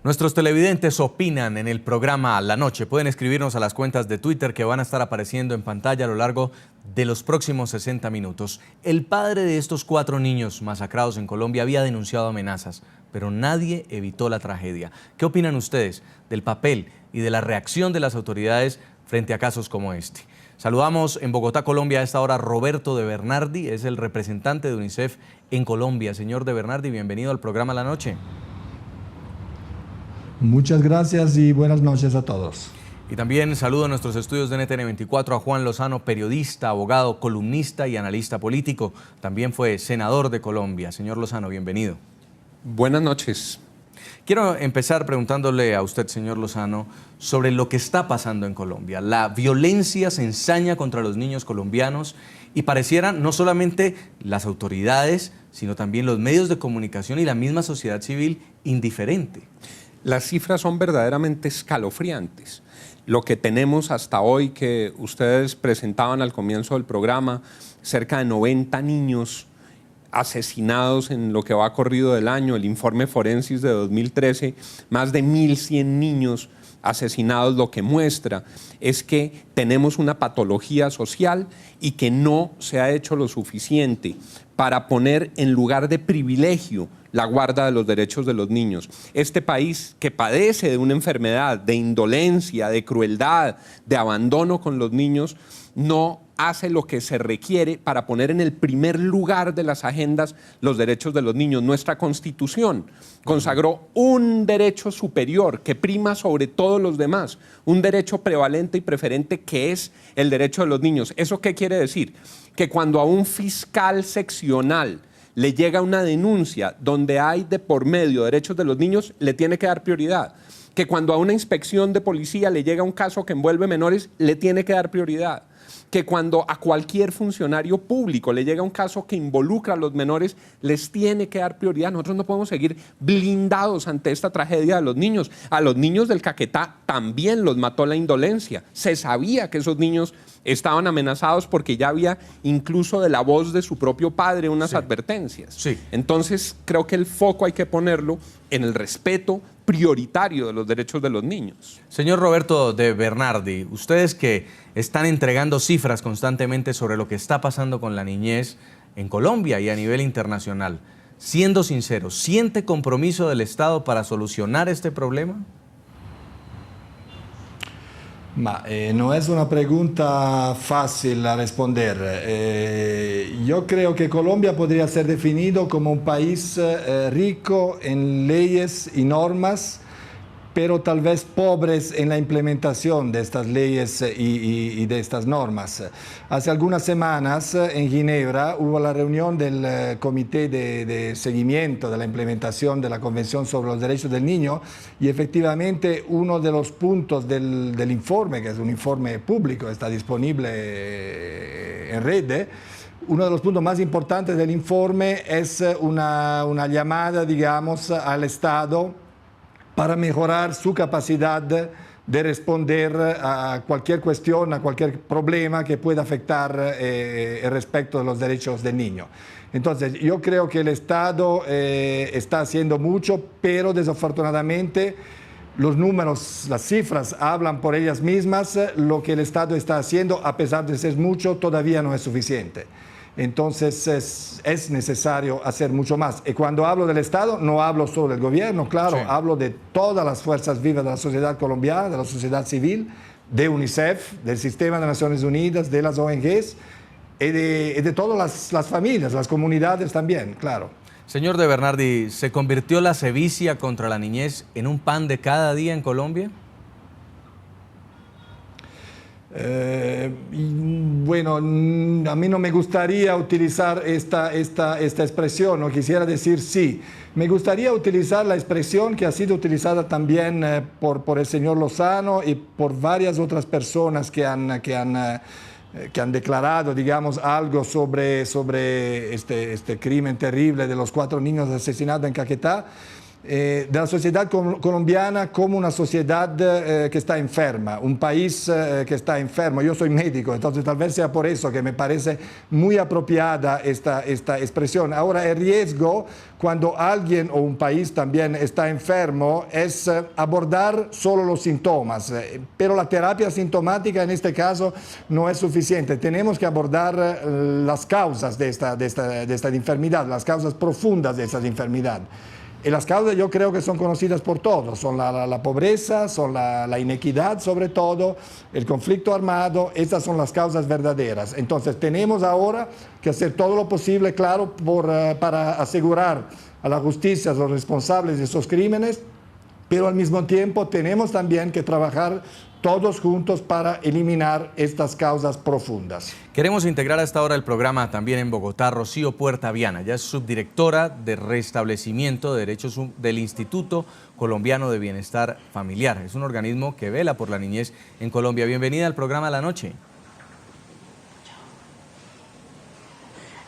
Nuestros televidentes opinan en el programa La Noche. Pueden escribirnos a las cuentas de Twitter que van a estar apareciendo en pantalla a lo largo de los próximos 60 minutos. El padre de estos 4 niños masacrados en Colombia había denunciado amenazas, pero nadie evitó la tragedia. ¿Qué opinan ustedes del papel y de la reacción de las autoridades frente a casos como este? Saludamos en Bogotá, Colombia, a esta hora Roberto de Bernardi, es el representante de UNICEF en Colombia. Señor de Bernardi, bienvenido al programa La Noche. Muchas gracias y buenas noches a todos. Y también saludo a nuestros estudios de NTN 24 a Juan Lozano, periodista, abogado, columnista y analista político. También fue senador de Colombia. Señor Lozano, bienvenido. Buenas noches. Quiero empezar preguntándole a usted, señor Lozano, sobre lo que está pasando en Colombia. La violencia se ensaña contra los niños colombianos y pareciera no solamente las autoridades, sino también los medios de comunicación y la misma sociedad civil indiferente. Las cifras son verdaderamente escalofriantes. Lo que tenemos hasta hoy, que ustedes presentaban al comienzo del programa, cerca de 90 niños asesinados en lo que va corrido del año, el informe Forensis de 2013, más de 1.100 niños asesinados, lo que muestra es que tenemos una patología social y que no se ha hecho lo suficiente para poner en lugar de privilegio la guarda de los derechos de los niños. Este país que padece de una enfermedad, de indolencia, de crueldad, de abandono con los niños, no hace lo que se requiere para poner en el primer lugar de las agendas los derechos de los niños. Nuestra Constitución consagró un derecho superior que prima sobre todos los demás, un derecho prevalente y preferente que es el derecho de los niños. ¿Eso qué quiere decir? Que cuando a un fiscal seccional le llega una denuncia donde hay de por medio derechos de los niños, le tiene que dar prioridad. Que cuando a una inspección de policía le llega un caso que envuelve menores, le tiene que dar prioridad. Que cuando a cualquier funcionario público le llega un caso que involucra a los menores, les tiene que dar prioridad. Nosotros no podemos seguir blindados ante esta tragedia de los niños. A los niños del Caquetá también los mató la indolencia. Se sabía que esos niños estaban amenazados porque ya había incluso de la voz de su propio padre unas advertencias. Sí. Entonces creo que el foco hay que ponerlo en el respeto prioritario de los derechos de los niños. Señor Roberto de Bernardi, ustedes que están entregando cifras constantemente sobre lo que está pasando con la niñez en Colombia y a nivel internacional, siendo sinceros, ¿siente compromiso del Estado para solucionar este problema? No es una pregunta fácil a responder. Yo creo que Colombia podría ser definido como un país rico en leyes y normas, pero tal vez pobres en la implementación de estas leyes y de estas normas. Hace algunas semanas en Ginebra hubo la reunión del Comité de Seguimiento de la implementación de la Convención sobre los Derechos del Niño y efectivamente uno de los puntos del informe, que es un informe público, está disponible en red, uno de los puntos más importantes del informe es una llamada, digamos, al Estado para mejorar su capacidad de responder a cualquier cuestión, a cualquier problema que pueda afectar el respecto de los derechos del niño. Entonces, yo creo que el Estado está haciendo mucho, pero desafortunadamente los números, las cifras hablan por ellas mismas. Lo que el Estado está haciendo, a pesar de ser mucho, todavía no es suficiente. Entonces es necesario hacer mucho más. Y cuando hablo del Estado, no hablo solo del gobierno, claro, sí. Hablo de todas las fuerzas vivas de la sociedad colombiana, de la sociedad civil, de UNICEF, del Sistema de Naciones Unidas, de las ONGs y de todas las familias, las comunidades también, claro. Señor de Bernardi, ¿se convirtió la sevicia contra la niñez en un pan de cada día en Colombia? Bueno, a mí no me gustaría utilizar esta expresión, no quisiera decir sí. Me gustaría utilizar la expresión que ha sido utilizada también por el señor Lozano y por varias otras personas que han declarado, digamos, algo sobre este crimen terrible de los 4 niños asesinados en Caquetá. de la sociedad colombiana como una sociedad que está enferma, un país que está enfermo. Yo soy médico, entonces tal vez sea por eso que me parece muy apropiada esta expresión. Ahora, el riesgo cuando alguien o un país también está enfermo es abordar solo los síntomas, pero la terapia sintomática en este caso no es suficiente. Tenemos que abordar las causas de esta enfermedad, las causas profundas de esta enfermedad. Y las causas yo creo que son conocidas por todos, son la pobreza, son la inequidad sobre todo, el conflicto armado, estas son las causas verdaderas. Entonces tenemos ahora que hacer todo lo posible, claro, para asegurar a la justicia a los responsables de esos crímenes, pero al mismo tiempo tenemos también que trabajar todos juntos para eliminar estas causas profundas. Queremos integrar a esta hora el programa también en Bogotá Rocío Puerta Viana. Ya es subdirectora de restablecimiento de derechos del Instituto Colombiano de Bienestar Familiar. Es un organismo que vela por la niñez en Colombia. Bienvenida al programa La Noche.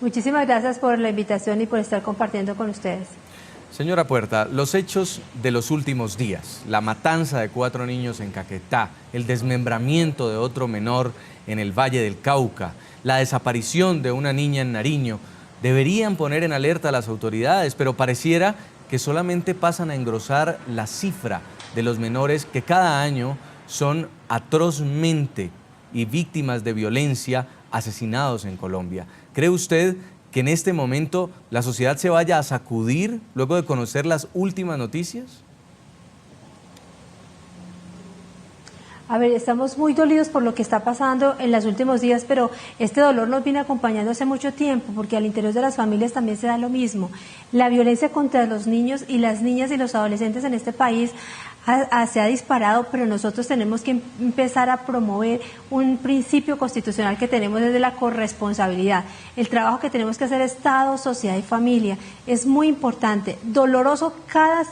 Muchísimas gracias por la invitación y por estar compartiendo con ustedes. Señora Puerta, los hechos de los últimos días, la matanza de 4 niños en Caquetá, el desmembramiento de otro menor en el Valle del Cauca, la desaparición de una niña en Nariño, deberían poner en alerta a las autoridades, pero pareciera que solamente pasan a engrosar la cifra de los menores que cada año son atrozmente y víctimas de violencia asesinados en Colombia. ¿Cree usted que en este momento la sociedad se vaya a sacudir luego de conocer las últimas noticias? A ver, estamos muy dolidos por lo que está pasando en los últimos días, pero este dolor nos viene acompañando hace mucho tiempo, porque al interior de las familias también se da lo mismo. La violencia contra los niños y las niñas y los adolescentes en este país se ha disparado, pero nosotros tenemos que empezar a promover un principio constitucional que tenemos desde la corresponsabilidad. El trabajo que tenemos que hacer Estado, sociedad y familia es muy importante. Doloroso cada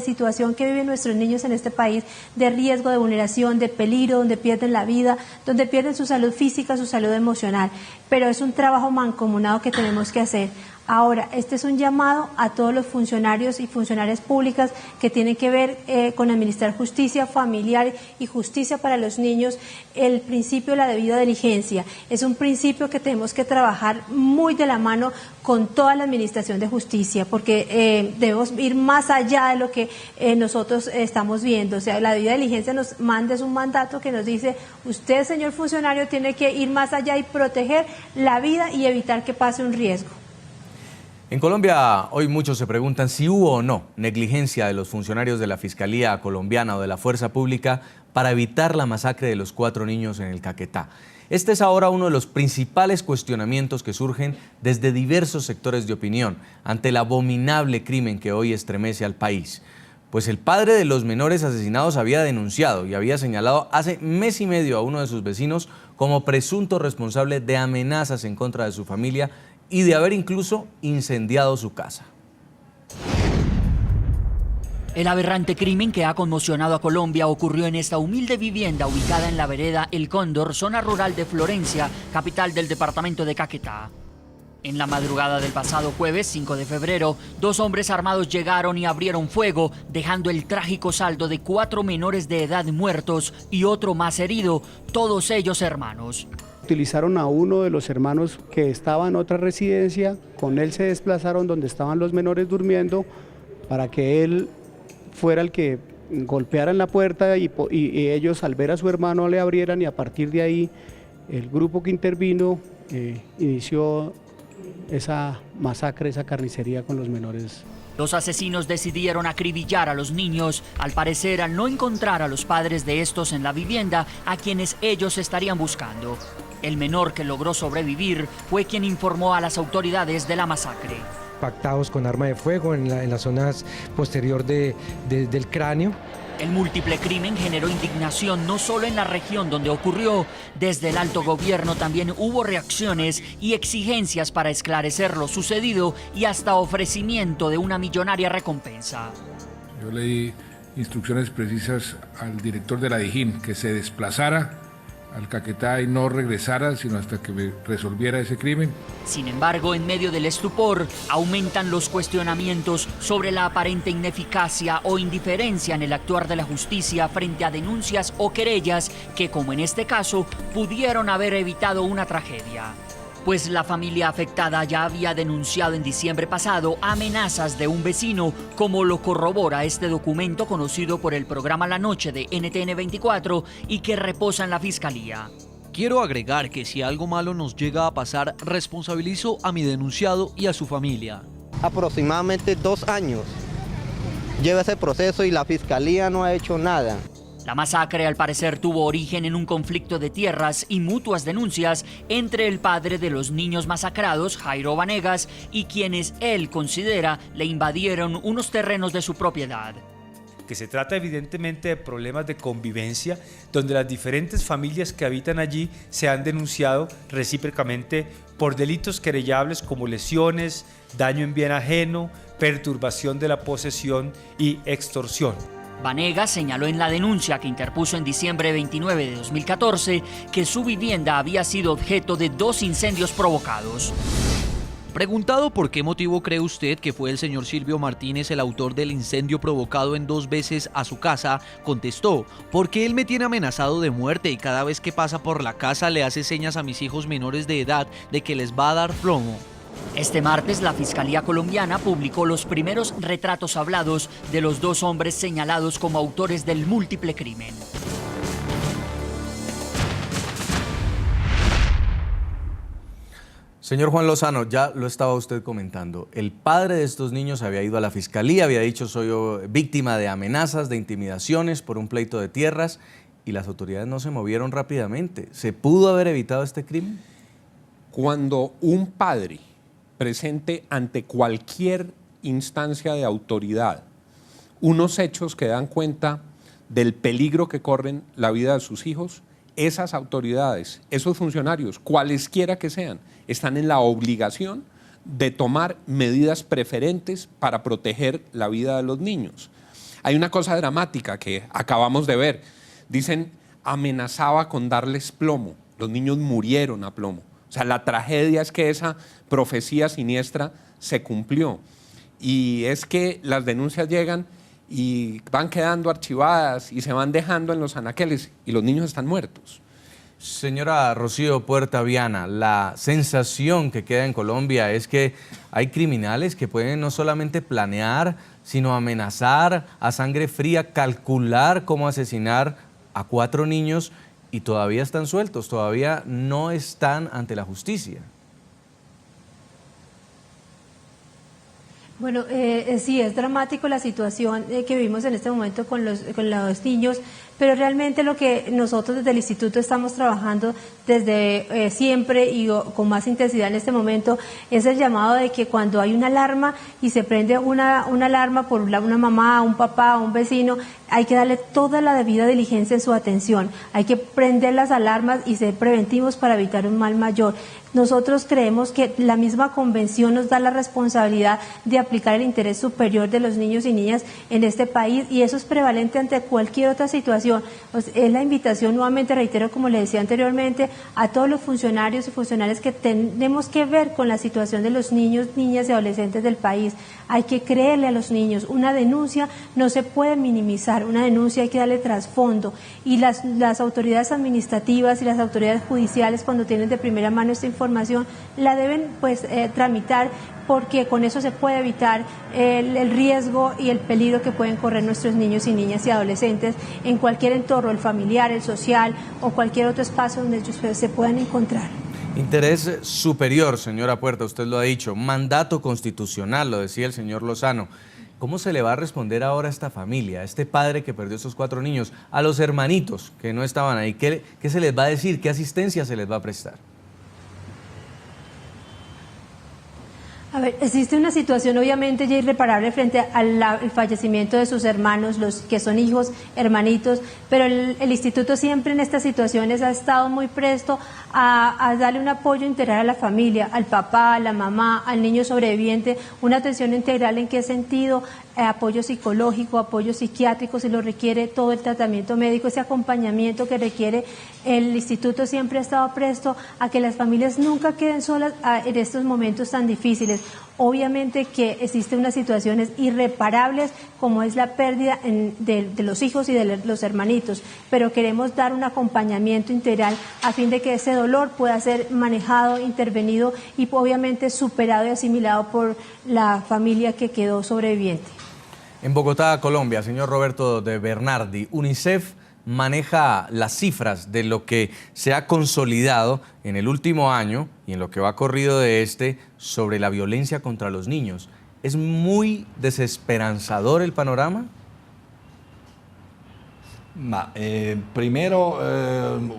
situación que viven nuestros niños en este país, de riesgo, de vulneración, de peligro, donde pierden la vida, donde pierden su salud física, su salud emocional. Pero es un trabajo mancomunado que tenemos que hacer. Ahora, este es un llamado a todos los funcionarios y funcionarias públicas que tienen que ver con administrar justicia familiar y justicia para los niños. El principio de la debida diligencia es un principio que tenemos que trabajar muy de la mano con toda la administración de justicia, porque debemos ir más allá de lo que nosotros estamos viendo. O sea, la debida diligencia nos manda, es un mandato que nos dice, usted, señor funcionario, tiene que ir más allá y proteger la vida y evitar que pase un riesgo. En Colombia hoy muchos se preguntan si hubo o no negligencia de los funcionarios de la Fiscalía colombiana o de la Fuerza Pública para evitar la masacre de los 4 niños en el Caquetá. Este es ahora uno de los principales cuestionamientos que surgen desde diversos sectores de opinión ante el abominable crimen que hoy estremece al país. Pues el padre de los menores asesinados había denunciado y había señalado hace mes y medio a uno de sus vecinos como presunto responsable de amenazas en contra de su familia y de haber incluso incendiado su casa. El aberrante crimen que ha conmocionado a Colombia ocurrió en esta humilde vivienda ubicada en la vereda El Cóndor, zona rural de Florencia, capital del departamento de Caquetá. En la madrugada del pasado jueves 5 de febrero, 2 hombres armados llegaron y abrieron fuego, dejando el trágico saldo de 4 menores de edad muertos y otro más herido, todos ellos hermanos. Utilizaron a uno de los hermanos que estaba en otra residencia, con él se desplazaron donde estaban los menores durmiendo para que él fuera el que golpeara en la puerta y ellos al ver a su hermano le abrieran, y a partir de ahí el grupo que intervino inició esa masacre, esa carnicería con los menores. Los asesinos decidieron acribillar a los niños, al parecer al no encontrar a los padres de estos en la vivienda a quienes ellos estarían buscando. El menor que logró sobrevivir fue quien informó a las autoridades de la masacre. Impactados con arma de fuego en las zonas posterior del cráneo. El múltiple crimen generó indignación no solo en la región donde ocurrió. Desde el alto gobierno también hubo reacciones y exigencias para esclarecer lo sucedido y hasta ofrecimiento de una millonaria recompensa. Yo le di instrucciones precisas al director de la Dijín que se desplazara, al Caquetá y no regresara sino hasta que me resolviera ese crimen. Sin embargo, en medio del estupor, aumentan los cuestionamientos sobre la aparente ineficacia o indiferencia en el actuar de la justicia frente a denuncias o querellas que, como en este caso, pudieron haber evitado una tragedia. Pues la familia afectada ya había denunciado en diciembre pasado amenazas de un vecino, como lo corrobora este documento conocido por el programa La Noche de NTN 24 y que reposa en la Fiscalía. Quiero agregar que si algo malo nos llega a pasar, responsabilizo a mi denunciado y a su familia. Aproximadamente 2 años lleva ese proceso y la Fiscalía no ha hecho nada. La masacre al parecer tuvo origen en un conflicto de tierras y mutuas denuncias entre el padre de los niños masacrados, Jairo Vanegas, y quienes él considera le invadieron unos terrenos de su propiedad. Que se trata evidentemente de problemas de convivencia, donde las diferentes familias que habitan allí se han denunciado recíprocamente por delitos querellables como lesiones, daño en bien ajeno, perturbación de la posesión y extorsión. Vanegas señaló en la denuncia que interpuso en diciembre 29 de 2014 que su vivienda había sido objeto de 2 incendios provocados. Preguntado por qué motivo cree usted que fue el señor Silvio Martínez el autor del incendio provocado en 2 veces a su casa, contestó: porque él me tiene amenazado de muerte y cada vez que pasa por la casa le hace señas a mis hijos menores de edad de que les va a dar plomo. Este martes, la Fiscalía colombiana publicó los primeros retratos hablados de los 2 hombres señalados como autores del múltiple crimen. Señor Juan Lozano, ya lo estaba usted comentando. El padre de estos niños había ido a la Fiscalía, había dicho: soy víctima de amenazas, de intimidaciones por un pleito de tierras, y las autoridades no se movieron rápidamente. ¿Se pudo haber evitado este crimen? Cuando un padre presente ante cualquier instancia de autoridad unos hechos que dan cuenta del peligro que corren la vida de sus hijos, esas autoridades, esos funcionarios, cualesquiera que sean, están en la obligación de tomar medidas preferentes para proteger la vida de los niños. Hay una cosa dramática que acabamos de ver. Dicen, amenazaba con darles plomo. Los niños murieron a plomo. O sea, la tragedia es que esa profecía siniestra se cumplió. Y es que las denuncias llegan y van quedando archivadas y se van dejando en los anaqueles y los niños están muertos. Señora Rocío Puerta Viana, la sensación que queda en Colombia es que hay criminales que pueden no solamente planear, sino amenazar a sangre fría, calcular cómo asesinar a 4 niños y todavía están sueltos, todavía no están ante la justicia. Bueno, sí, es dramático la situación que vivimos en este momento con los niños, pero realmente lo que nosotros desde el instituto estamos trabajando desde siempre y con más intensidad en este momento es el llamado de que cuando hay una alarma y se prende una alarma por una mamá, un papá, un vecino, hay que darle toda la debida diligencia en su atención, hay que prender las alarmas y ser preventivos para evitar un mal mayor. Nosotros creemos que la misma convención nos da la responsabilidad de aplicar el interés superior de los niños y niñas en este país y eso es prevalente ante cualquier otra situación. Pues es la invitación, nuevamente reitero, como le decía anteriormente, a todos los funcionarios y funcionarias que tenemos que ver con la situación de los niños, niñas y adolescentes del país. Hay que creerle a los niños. Una denuncia no se puede minimizar, una denuncia hay que darle trasfondo y las autoridades administrativas y las autoridades judiciales, cuando tienen de primera mano esta información, la deben tramitar, porque con eso se puede evitar el riesgo y el peligro que pueden correr nuestros niños y niñas y adolescentes en cualquier entorno, el familiar, el social o cualquier otro espacio donde ellos se puedan encontrar. Interés superior, señora Puerta, usted lo ha dicho, mandato constitucional, lo decía el señor Lozano. ¿Cómo se le va a responder ahora a esta familia, a este padre que perdió esos 4 niños, a los hermanitos que no estaban ahí? ¿Qué se les va a decir? ¿Qué asistencia se les va a prestar? A ver, existe una situación obviamente ya irreparable frente al fallecimiento de sus hermanos, los que son hijos, hermanitos, pero el instituto siempre en estas situaciones ha estado muy presto a darle un apoyo integral a la familia, al papá, a la mamá, al niño sobreviviente, una atención integral en qué sentido, apoyo psicológico, apoyo psiquiátrico, si lo requiere todo el tratamiento médico, ese acompañamiento que requiere. El instituto siempre ha estado presto a que las familias nunca queden solas en estos momentos tan difíciles. Obviamente que existen unas situaciones irreparables como es la pérdida de los hijos y de los hermanitos, pero queremos dar un acompañamiento integral a fin de que ese dolor pueda ser manejado, intervenido y obviamente superado y asimilado por la familia que quedó sobreviviente. En Bogotá, Colombia, señor Roberto de Bernardi, UNICEF maneja las cifras de lo que se ha consolidado en el último año y en lo que va corrido de este sobre la violencia contra los niños. ¿Es muy desesperanzador el panorama? Primero,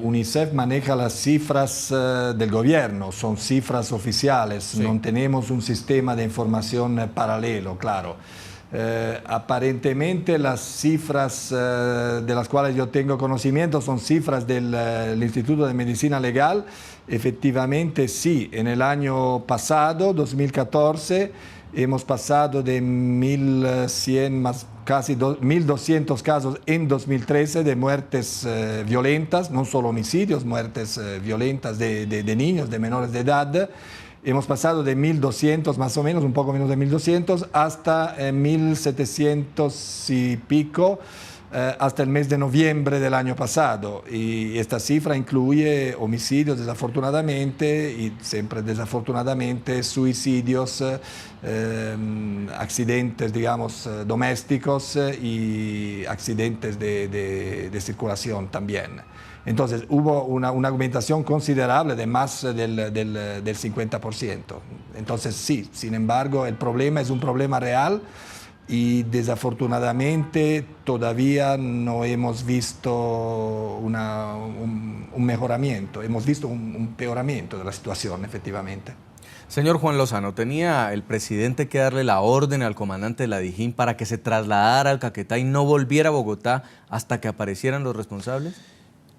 UNICEF maneja las cifras del gobierno, son cifras oficiales, sí. No tenemos un sistema de información paralelo, claro. Aparentemente las cifras de las cuales yo tengo conocimiento son cifras del Instituto de Medicina Legal. Efectivamente sí, en el año pasado, 2014, hemos pasado de 1.100 más casi 1.200 casos en 2013 de muertes violentas, no solo homicidios, muertes violentas de niños, de menores de edad. Hemos pasado de 1.200 más o menos, un poco menos de 1.200, hasta 1.700 y pico hasta el mes de noviembre del año pasado. Y esta cifra incluye homicidios desafortunadamente y siempre desafortunadamente suicidios, accidentes digamos domésticos y accidentes de circulación también. Entonces hubo una aumentación considerable de más del 50%. Entonces sí, sin embargo el problema es un problema real y desafortunadamente todavía no hemos visto un mejoramiento, hemos visto un empeoramiento de la situación efectivamente. Señor Juan Lozano, ¿tenía el presidente que darle la orden al comandante de la Dijín para que se trasladara al Caquetá y no volviera a Bogotá hasta que aparecieran los responsables?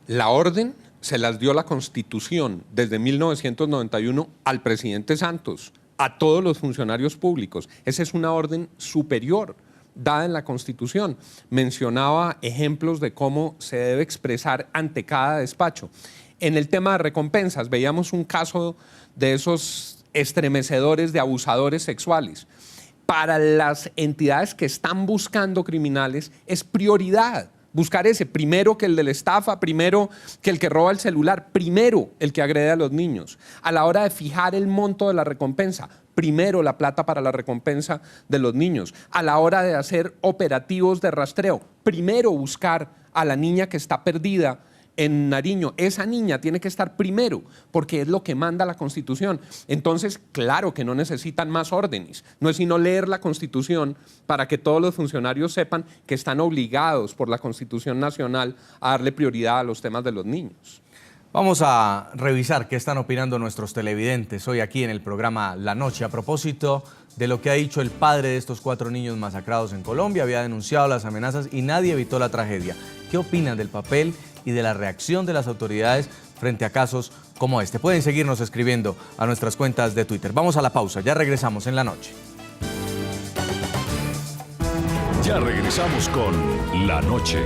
La orden se las dio la Constitución desde 1991 al presidente Santos, a todos los funcionarios públicos. Esa es una orden superior dada en la Constitución. Mencionaba ejemplos de cómo se debe expresar ante cada despacho. En el tema de recompensas, veíamos un caso de esos estremecedores de abusadores sexuales. Para las entidades que están buscando criminales es prioridad buscar ese, primero que el de la estafa, primero que el que roba el celular, primero el que agrede a los niños. A la hora de fijar el monto de la recompensa, primero la plata para la recompensa de los niños. A la hora de hacer operativos de rastreo, primero buscar a la niña que está perdida en Nariño. Esa niña tiene que estar primero porque es lo que manda la Constitución. Entonces, claro que no necesitan más órdenes. No es sino leer la Constitución para que todos los funcionarios sepan que están obligados por la Constitución Nacional a darle prioridad a los temas de los niños. Vamos a revisar qué están opinando nuestros televidentes hoy aquí en el programa La Noche a propósito de lo que ha dicho el padre de estos 4 niños masacrados en Colombia. Había denunciado las amenazas y nadie evitó la tragedia. ¿Qué opinan del papel y de la reacción de las autoridades frente a casos como este? Pueden seguirnos escribiendo a nuestras cuentas de Twitter. Vamos a la pausa, ya regresamos en La Noche. Ya regresamos con La Noche.